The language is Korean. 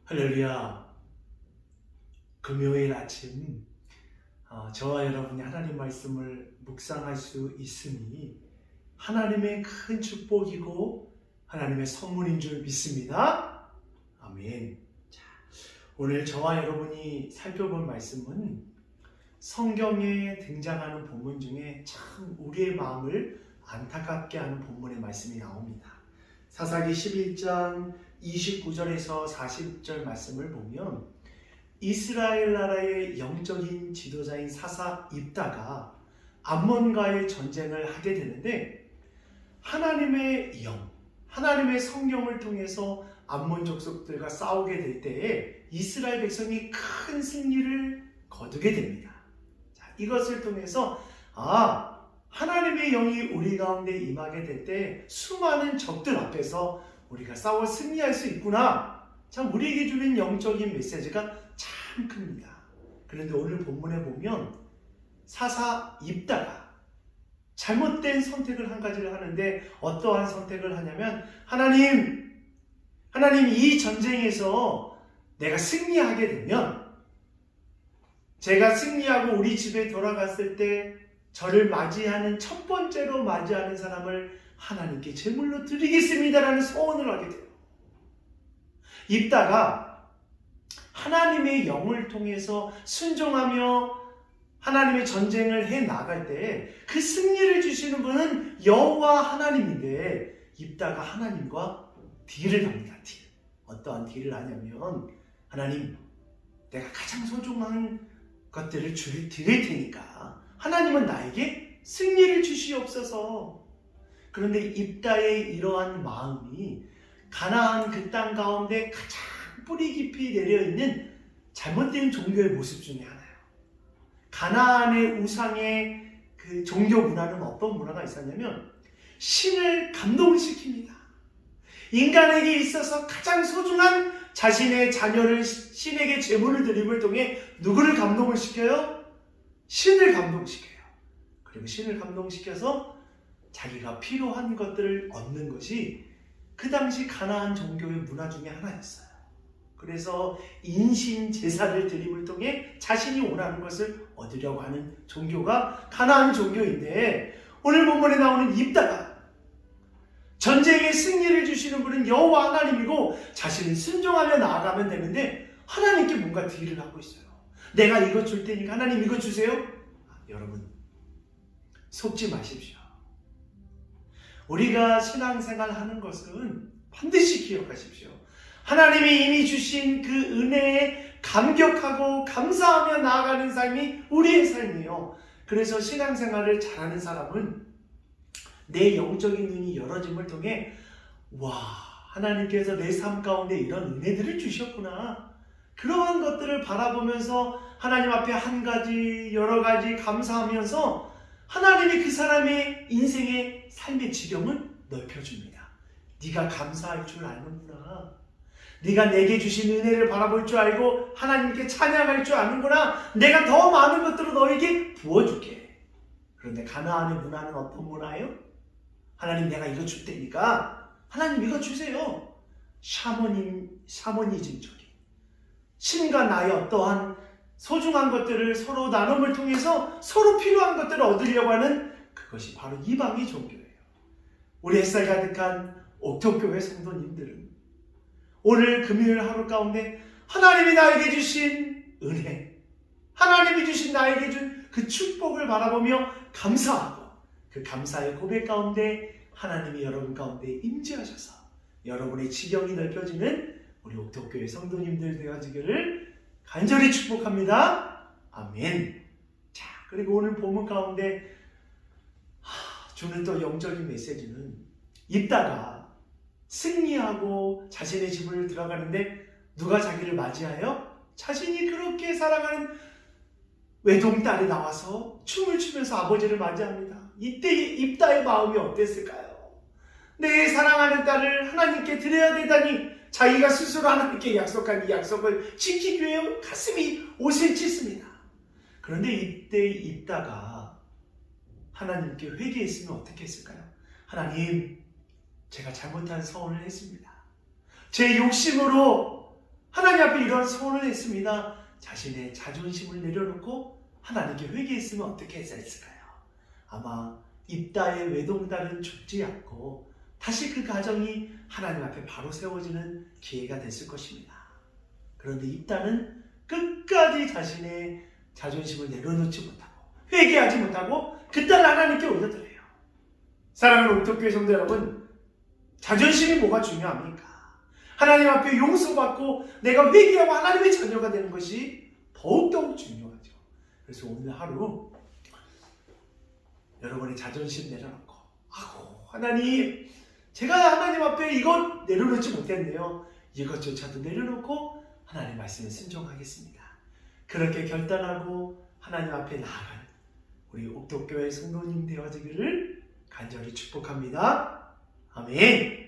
할렐루야. 금요일 아침 저와 여러분이 하나님 말씀을 묵상할 수 있으니 하나님의 큰 축복이고 하나님의 선물인 줄 믿습니다. 아멘. 자, 오늘 저와 여러분이 살펴볼 말씀은 성경에 등장하는 본문 중에 참 우리의 마음을 안타깝게 하는 본문의 말씀이 나옵니다. 사사기 11장 29절에서 40절 말씀을 보면 이스라엘 나라의 영적인 지도자인 사사 입다가 암몬과의 전쟁을 하게 되는데 하나님의 영, 하나님의 성령을 통해서 암몬 족속들과 싸우게 될 때에 이스라엘 백성이 큰 승리를 거두게 됩니다. 자, 이것을 통해서 하나님의 영이 우리 가운데 임하게 될 때 수많은 적들 앞에서 우리가 싸워 승리할 수 있구나. 참 우리에게 주는 영적인 메시지가 참 큽니다. 그런데 오늘 본문에 보면 사사 입다가 잘못된 선택을 한 가지를 하는데 어떠한 선택을 하냐면 하나님 이 전쟁에서 내가 승리하게 되면 제가 승리하고 우리 집에 돌아갔을 때 저를 맞이하는 첫 번째로 맞이하는 사람을 하나님께 제물로 드리겠습니다라는 소원을 하게 돼요. 입다가 하나님의 영을 통해서 순종하며 하나님의 전쟁을 해 나갈 때 그 승리를 주시는 분은 여호와 하나님인데 입다가 하나님과 딜을 합니다. 딜. 어떠한 딜을 하냐면 하나님 내가 가장 소중한 것들을 드릴 테니까 하나님은 나에게 승리를 주시옵소서. 그런데 입다의 이러한 마음이 가나안 그 땅 가운데 가장 뿌리 깊이 내려있는 잘못된 종교의 모습 중에 하나예요. 가나안의 우상의 그 종교 문화는 어떤 문화가 있었냐면 신을 감동시킵니다. 인간에게 있어서 가장 소중한 자신의 자녀를 신에게 제물을 드림을 통해 누구를 감동을 시켜요? 신을 감동시켜요. 그리고 신을 감동시켜서 자기가 필요한 것들을 얻는 것이 그 당시 가나안 종교의 문화 중에 하나였어요. 그래서 인신 제사를 드림을 통해 자신이 원하는 것을 얻으려고 하는 종교가 가나안 종교인데 오늘 본문에 나오는 입다가 전쟁의 승리를 주시는 분은 여호와 하나님이고 자신은 순종하며 나아가면 되는데 하나님께 뭔가 딜을 하고 있어요. 내가 이거 줄 테니까 하나님 이거 주세요. 여러분 속지 마십시오. 우리가 신앙생활 하는 것은 반드시 기억하십시오. 하나님이 이미 주신 그 은혜에 감격하고 감사하며 나아가는 삶이 우리의 삶이에요. 그래서 신앙생활을 잘하는 사람은 내 영적인 눈이 열어짐을 통해 하나님께서 내 삶 가운데 이런 은혜들을 주셨구나. 그러한 것들을 바라보면서 하나님 앞에 한 가지 여러 가지 감사하면서 하나님이 그 사람의 인생의 삶의 지경을 넓혀줍니다. 네가 감사할 줄 아는구나. 네가 내게 주신 은혜를 바라볼 줄 알고 하나님께 찬양할 줄 아는구나. 내가 더 많은 것들을 너에게 부어줄게. 그런데 가나안의 문화는 어떤 문화예요? 하나님 내가 이거 줄 테니까 하나님 이거 주세요. 샤머니즘적인 신과 나의 어떠한 소중한 것들을 서로 나눔을 통해서 서로 필요한 것들을 얻으려고 하는 그것이 바로 이방의 종교예요. 우리 햇살 가득한 옥토교회 성도님들은 오늘 금요일 하루 가운데 하나님이 나에게 주신 은혜, 하나님이 주신 나에게 준 그 축복을 바라보며 감사하고 그 감사의 고백 가운데 하나님이 여러분 가운데 임재하셔서 여러분의 지경이 넓혀지는 우리 옥토교회 성도님들 되어지기를 간절히 축복합니다. 아멘. 자, 그리고 오늘 본문 가운데 주는 또 영적인 메시지는 입다가 승리하고 자신의 집을 들어가는데 누가 자기를 맞이하여 자신이 그렇게 사랑하는 외동딸이 나와서 춤을 추면서 아버지를 맞이합니다. 이때 입다의 마음이 어땠을까요? 내 사랑하는 딸을 하나님께 드려야 되다니 자기가 스스로 하나님께 약속한 이 약속을 지키기 위해 가슴이 옷을 찢습니다. 그런데 이때 입다가 하나님께 회개했으면 어떻게 했을까요? 하나님, 제가 잘못한 서원을 했습니다. 제 욕심으로 하나님 앞에 이런 소원을 했습니다. 자신의 자존심을 내려놓고 하나님께 회개했으면 어떻게 했을까요? 아마 입다의 외동딸은 죽지 않고 다시 그 가정이 하나님 앞에 바로 세워지는 기회가 됐을 것입니다. 그런데 입다는 끝까지 자신의 자존심을 내려놓지 못하고 회개하지 못하고 그 딸을 하나님께 올려드려요. 사랑하는 옥토교회 성도 여러분, 자존심이 뭐가 중요합니까? 하나님 앞에 용서받고 내가 회개하고 하나님의 자녀가 되는 것이 더욱더욱 중요하죠. 그래서 오늘 하루 여러분의 자존심 내려놓고, 하나님, 제가 하나님 앞에 이것 내려놓지 못했네요. 이것조차도 내려놓고 하나님 말씀에 순종하겠습니다. 그렇게 결단하고 하나님 앞에 나아간 우리 옥토교회 성도님 되어지기를 간절히 축복합니다. 아멘.